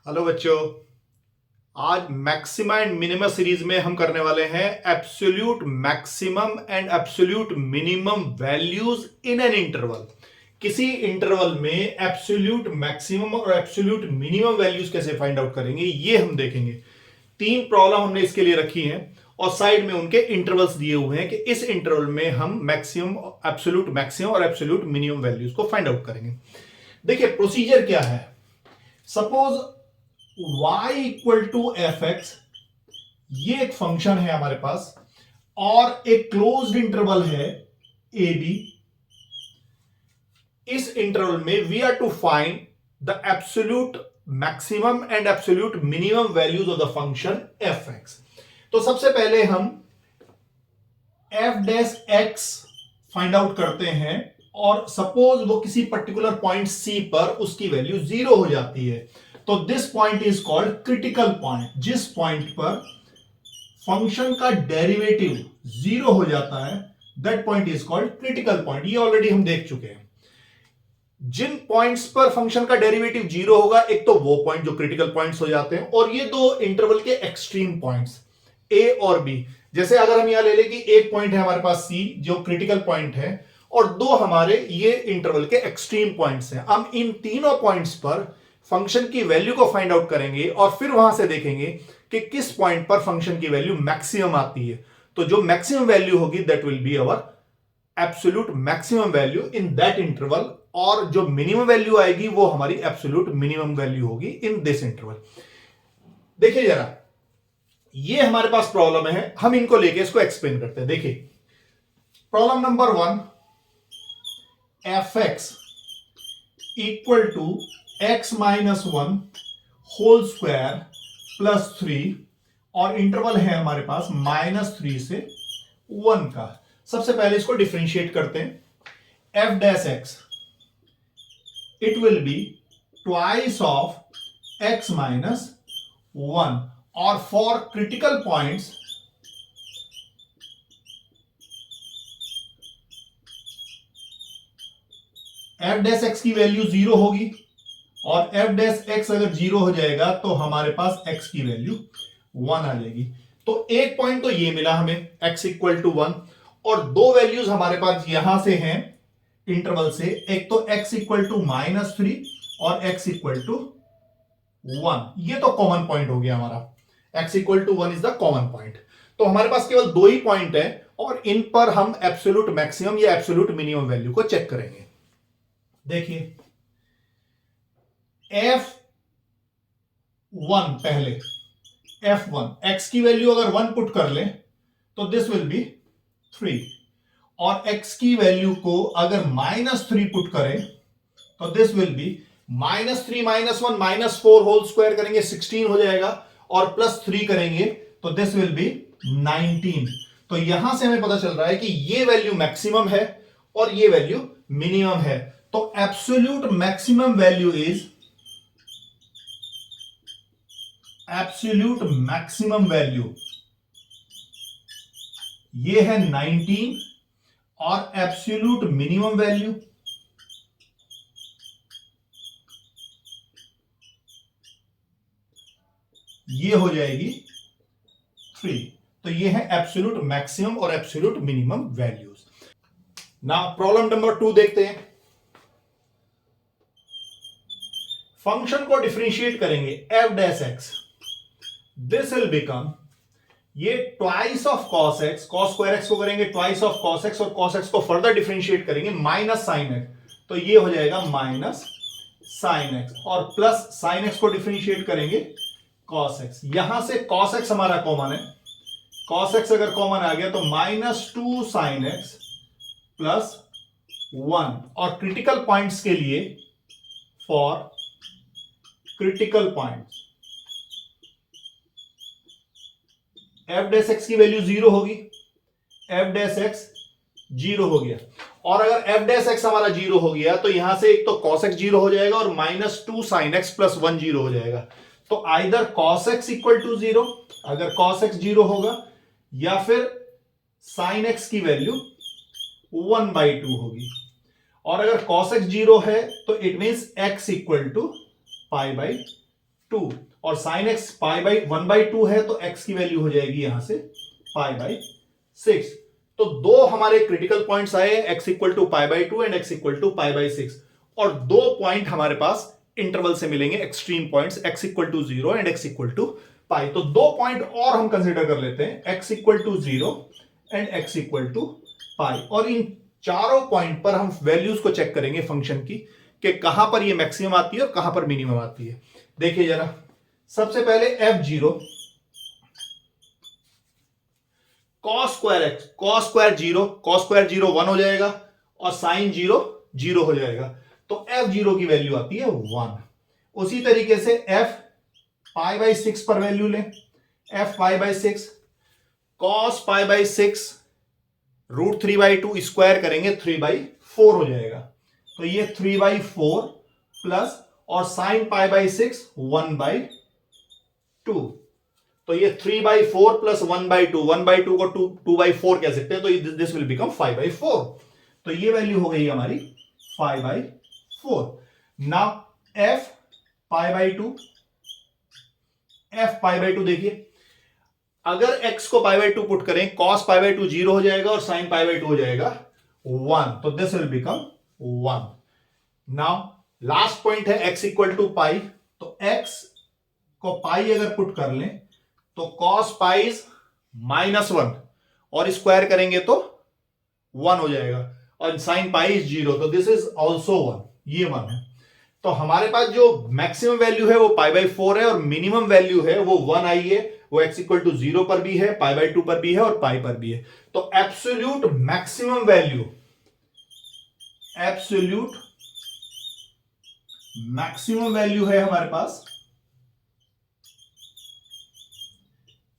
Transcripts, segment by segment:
Hello बच्चों। आज maxima and minima series में हम करने वाले हैं absolute maximum and absolute minimum values in an interval. किसी इंटरवल में एब्सोल्यूट मैक्सिमम और एब्सोल्यूट मिनिमम वैल्यूज कैसे फाइंड आउट करेंगे ये हम देखेंगे। 3 प्रॉब्लम हमने इसके लिए रखी हैं और साइड में उनके इंटरवल्स दिए हुए हैं कि इस इंटरवल में हम मैक्सिमम, एब्सोल्यूट मैक्सिमम और एब्सोल्यूट मिनिमम वैल्यूज को फाइंड आउट करेंगे। देखिए प्रोसीजर क्या है। Suppose y equal to F X, ये एक फंक्शन है हमारे पास और एक क्लोज्ड इंटरवल है ए बी। इस इंटरवल में we are to find the absolute maximum and absolute minimum values of the function F X. तो सबसे पहले हम F dash X find out करते हैं और सपोज वो किसी पर्टिकुलर पॉइंट सी पर उसकी वैल्यू 0 हो जाती है तो this point is called critical point. जिस पॉइंट पर फंक्शन का डेरिवेटिव 0 हो जाता है that point is called critical point. ये ऑलरेडी हम देख चुके हैं। जिन पॉइंट्स पर फंक्शन का डेरिवेटिव 0 होगा, एक तो वो पॉइंट जो क्रिटिकल पॉइंट्स हो जाते हैं और ये दो इंटरवल के एक्सट्रीम पॉइंट्स ए और बी। जैसे अगर हम यहां ले लें कि एक पॉइंट है हमारे पास सी जो क्रिटिकल पॉइंट है और दो हमारे ये इंटरवल के एक्सट्रीम पॉइंट्स हैं। हम इन तीनों पॉइंट्स पर फंक्शन की वैल्यू को फाइंड आउट करेंगे और फिर वहां से देखेंगे कि किस पॉइंट पर फंक्शन की वैल्यू मैक्सिमम आती है। तो जो मैक्सिमम वैल्यू होगी that will be our absolute maximum value in that interval और जो मिनिमम वैल्यू आएगी वो हमारी एब्सोल्यूट मिनिमम वैल्यू होगी इन दिस इंटरवल। देखिए जरा, ये हमारे पास प्रॉब्लम है, हम इनको लेके इसको एक्सप्लेन करते हैं। देखिए problem number 1, F X equal to x minus 1 whole square plus 3 और इंटरवल है हमारे पास -3 से 1 का। सबसे पहले इसको डिफरेंशिएट करते हैं। f dash x it will be twice of x minus 1 और for critical points f dash x की वैल्यू 0 होगी और f डैश x अगर 0 हो जाएगा तो हमारे पास x की वैल्यू 1 आ जाएगी। तो एक पॉइंट तो ये मिला हमें x इक्वल टू 1 और दो वैल्यूज हमारे पास यहां से हैं इंटरवल से, एक तो x इक्वल टू -3 और x इक्वल टू 1। ये तो कॉमन पॉइंट हो गया हमारा, x equal to 1 is the common point. तो हमारे पास केवल दो ही पॉइंट है और इन पर हम एब्सोल्यूट मैक्सिमम या एब्सोल्यूट मिनिमम वैल्यू को चेक करेंगे। देखिए f1 पहले, f1 x की वैल्यू अगर 1 पुट कर ले तो दिस विल बी 3 और x की वैल्यू को अगर -3 पुट करें तो this will be -3 -1 -4 whole square करेंगे 16 हो जाएगा और +3 करेंगे तो दिस विल बी 19। तो यहां से हमें पता चल रहा है कि ये वैल्यू मैक्सिमम है और ये वैल्यू मिनिमम है। तो absolute maximum value is, absolute maximum value ये है 19 और एब्सोल्यूट मिनिमम वैल्यू ये हो जाएगी 3। तो ये है एब्सोल्यूट मैक्सिमम और absolute minimum values. Now problem number 2 देखते हैं। फंक्शन को डिफरेंशिएट करेंगे f dash x, this will become ये twice of cos x, cos square x को करेंगे ट्वाइस ऑफ cos x और cos x को फर्दर डिफरेंशिएट करेंगे माइनस साइन x, तो ये हो जाएगा माइनस साइन x और प्लस साइन x को डिफरेंशिएट करेंगे cos x। यहां से cos x हमारा कॉमन है, cos x अगर कॉमन आ गया तो -2 साइन x प्लस 1 और क्रिटिकल पॉइंट्स के लिए for critical points f dash x की वैल्यू 0 होगी, f डैश x 0 हो गया और अगर f डैश x हमारा 0 हो गया तो यहां से एक तो cos x 0 हो जाएगा और -2 sin x प्लस 1 0 हो जाएगा। तो either cos x equal to 0 अगर cos x 0 होगा या फिर sin x की वैल्यू 1/2 होगी और अगर cos x 0 है तो it means x equal to π/2 2 और साइन एक्स पाई बाई 1/2 है तो एक्स की वैल्यू हो जाएगी यहां से पाई बाई 6। तो दो हमारे क्रिटिकल पॉइंट्स आए, x equal to pi by 2 and x equal to pi by 6, और दो पॉइंट हमारे पास इंटरवल से मिलेंगे, extreme points, x equal to 0 and x equal to pi. तो दो पॉइंट और हम कंसीडर कर लेते हैं, x equal to 0 and x equal to pi, और इन चारों पॉइंट पर हम वैल्यूज को चेक करेंगे फंक्शन की कि कहां पर ये मैक्सिमम आती है और कहां पर मिनिमम आती है। देखिए जरा, सबसे पहले f0 cos square x, cos square 0 1 हो जाएगा और साइन 0 0 हो जाएगा, तो f0 की वैल्यू आती है 1। उसी तरीके से f पाई बाई 6 पर वैल्यू लें, f pi by 6 cos pi by 6 √3/2 square करेंगे 3/4 हो जाएगा, तो ये 3/4 प्लस और साइन पाई बाई 6 1/2, तो ये 3/4 प्लस 1/2, 1/2 को 2/4 कह सकते हैं, तो दिस विल बिकम 5/4, तो ये वैल्यू हो गई हमारी 5/4। Now f pi by 2, f pi by 2 देखिए, अगर x को पाई बाई 2 पुट करें, cos पाई बाई 2 0 हो जाएगा और sin पाई बाई 2 हो जाएगा 1, तो this will become 1। Now last point है x इक्वल टू पाई, तो x को पाई अगर पुट कर लें तो cos पाई -1 और स्क्वायर करेंगे तो 1 हो जाएगा, और sin पाई 0, तो दिस इज ऑल्सो 1, ये 1 है। तो हमारे पास जो मैक्सिमम वैल्यू है वो पाई बाई 4 है और मिनिमम वैल्यू है वो 1 आई है, वो x इक्वल टू 0 पर भी है, पाई बाई 2 पर भी है और पाई पर भी है। तो absolute maximum value, absolute maximum value है हमारे पास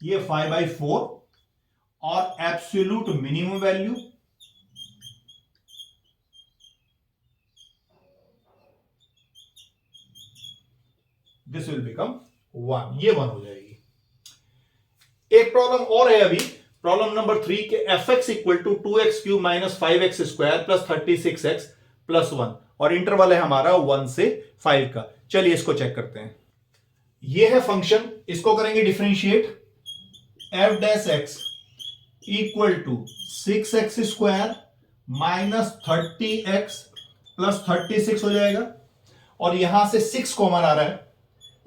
ये 5/4, और absolute minimum value this will become 1, ये 1 हो जाएगी। एक प्रॉब्लम और है अभी, प्रॉब्लम नंबर 3 के fx equal to 2x³ minus 5x² plus 36x plus 1, और इंटरवल है हमारा 1 से 5 का। चलिए इसको चेक करते हैं। ये है फंक्शन, इसको करेंगे differentiate, f dash x equal to 6x² minus 30x plus 36 हो जाएगा, और यहां से 6 कॉमन आ रहा है,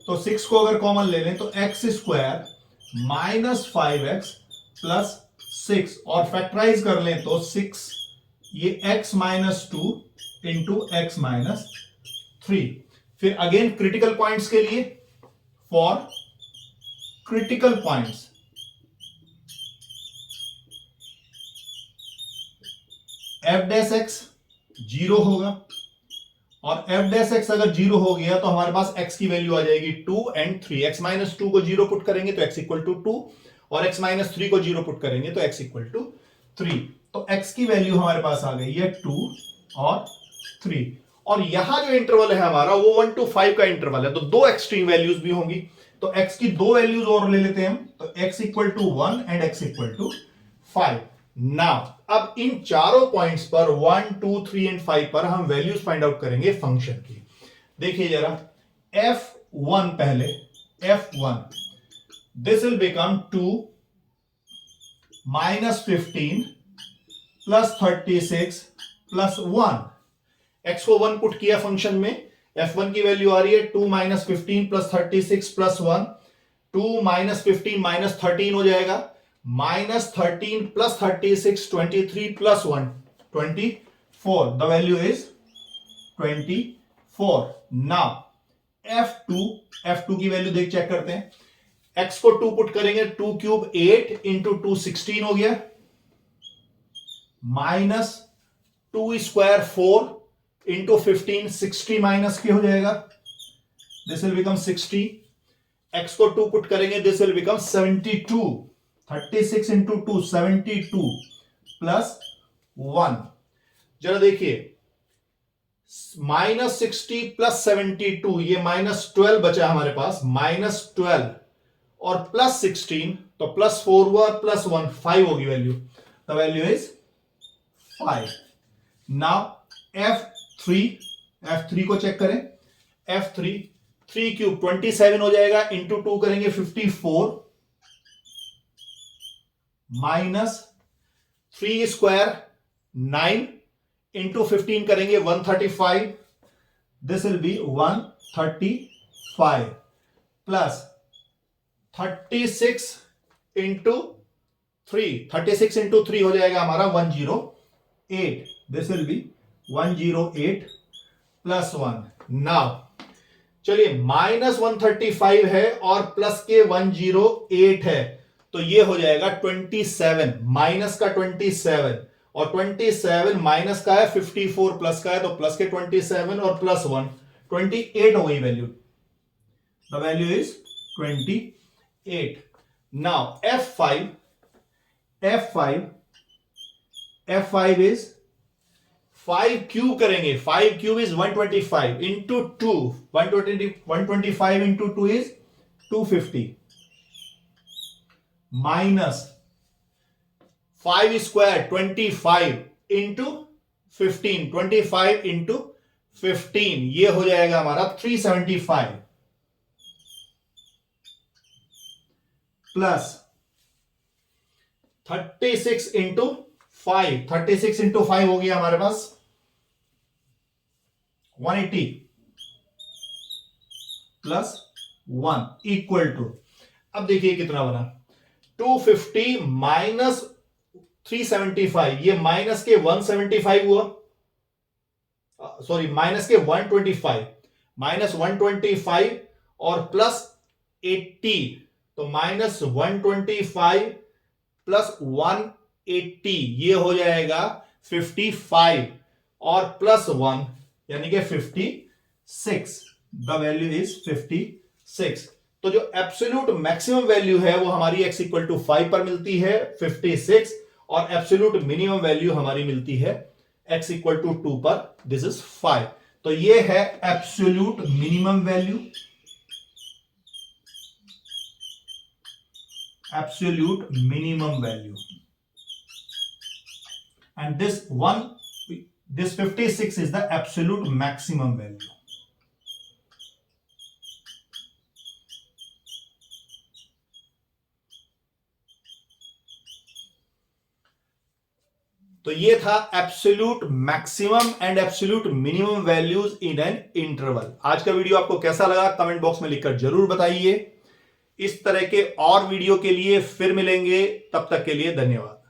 तो 6 को अगर कॉमन ले लें तो x² माइनस 5x प्लस 6, और फैक्टराइज कर लें तो 6 ये x minus 2 into x minus 3। फिर अगेन क्रिटिकल पॉइंट्स के लिए, for critical points f dash x 0 होगा, और f डैश x अगर 0 हो गया तो हमारे पास x की वैल्यू आ जाएगी 2 एंड 3। x माइनस 2 को 0 पुट करेंगे तो x इक्वल टू 2, और x माइनस 3 को 0 पुट करेंगे तो x इक्वल टू 3, तो x की वैल्यू हमारे पास आ गई है 2 और 3। और यहां जो इंटरवल है हमारा वो 1 to 5 का इंटरवल है, तो दो एक्सट्रीम वैल्यूज भी होंगी, तो x की दो वैल्यूज और ले लेते हैं हम, तो x equal to 1 and x equal to 5। Now अब इन चारों पॉइंट्स पर 1 2 3 एंड 5 पर हम वैल्यूज फाइंड आउट करेंगे फंक्शन की। देखिए जरा, f1 पहले, f1 this will become 2 minus 15 plus 36 plus 1। x को 1 पुट किया फंक्शन में, f1 की वैल्यू आ रही है 2 minus 15 plus 36 plus 1, 2 minus 15 minus 13 हो जाएगा, minus 13 plus 36 23 plus 1 24, the value is 24। Now f2 की वैल्यू देख चेक करते हैं, x को 2 पुट करेंगे, 2 क्यूब 8 इंटू 2 16 हो गया, माइनस 2 स्क्वायर 4 इंटू 15 60 माइनस के हो जाएगा, दिस विल बिकम 60। x को 2 पुट करेंगे, this will become 72, 36 into 2 72 plus 1। जरा देखिए, माइनस 60 प्लस 72, ये माइनस 12 बचा हमारे पास, माइनस 12 और प्लस 16, तो प्लस 4 हुआ प्लस 1 5 होगी value, the value is 5। Now f3 को चेक करें, f3 3 क्यूब 27 हो जाएगा, इंटू 2 करेंगे 54, माइनस 3 स्क्वायर 9, इंटू 15 करेंगे 135, this will B 135 plus 36 into 3 हो जाएगा हमारा 108, this will B 108 plus 1। Now चलिए माइनस 135 है और प्लस के 108 है, तो ये हो जाएगा 27, माइनस का 27 और 27 माइनस का है 54 प्लस का है, तो प्लस के 27 और प्लस 1 28 हो गई value. The value is 28। Now F5 is 5 cube करेंगे, 5 cube is 125 into 2, 125 into 2 is 250, minus 5 square 25 into 15, 25 into 15, ये हो जाएगा हमारा 375 प्लस 36 इंटू 5, 36 इंटू 5 हो गया हमारे पास 180 प्लस 1 इक्वल टू, अब देखिए कितना बना, 250 माइनस 375, ये माइनस के 175 हुआ, सॉरी माइनस के 125, माइनस 125 और प्लस 80, तो माइनस 125 प्लस 180, ये हो जाएगा 55 और प्लस 1 यानी कि 56, द वैल्यू इज 56। तो जो एब्सोल्यूट मैक्सिमम वैल्यू है वो हमारी x इक्वल टू 5 पर मिलती है 56, और एब्सोल्यूट मिनिमम वैल्यू हमारी मिलती है x इक्वल टू 2 पर, दिस इज 5। तो ये है absolute minimum value, absolute minimum value, and this 56 is the absolute maximum value. तो ये था absolute maximum and absolute minimum values in an interval. आज का वीडियो आपको कैसा लगा कमेंट बॉक्स में लिखकर जरूर बताइए। इस तरह के और वीडियो के लिए फिर मिलेंगे, तब तक के लिए धन्यवाद।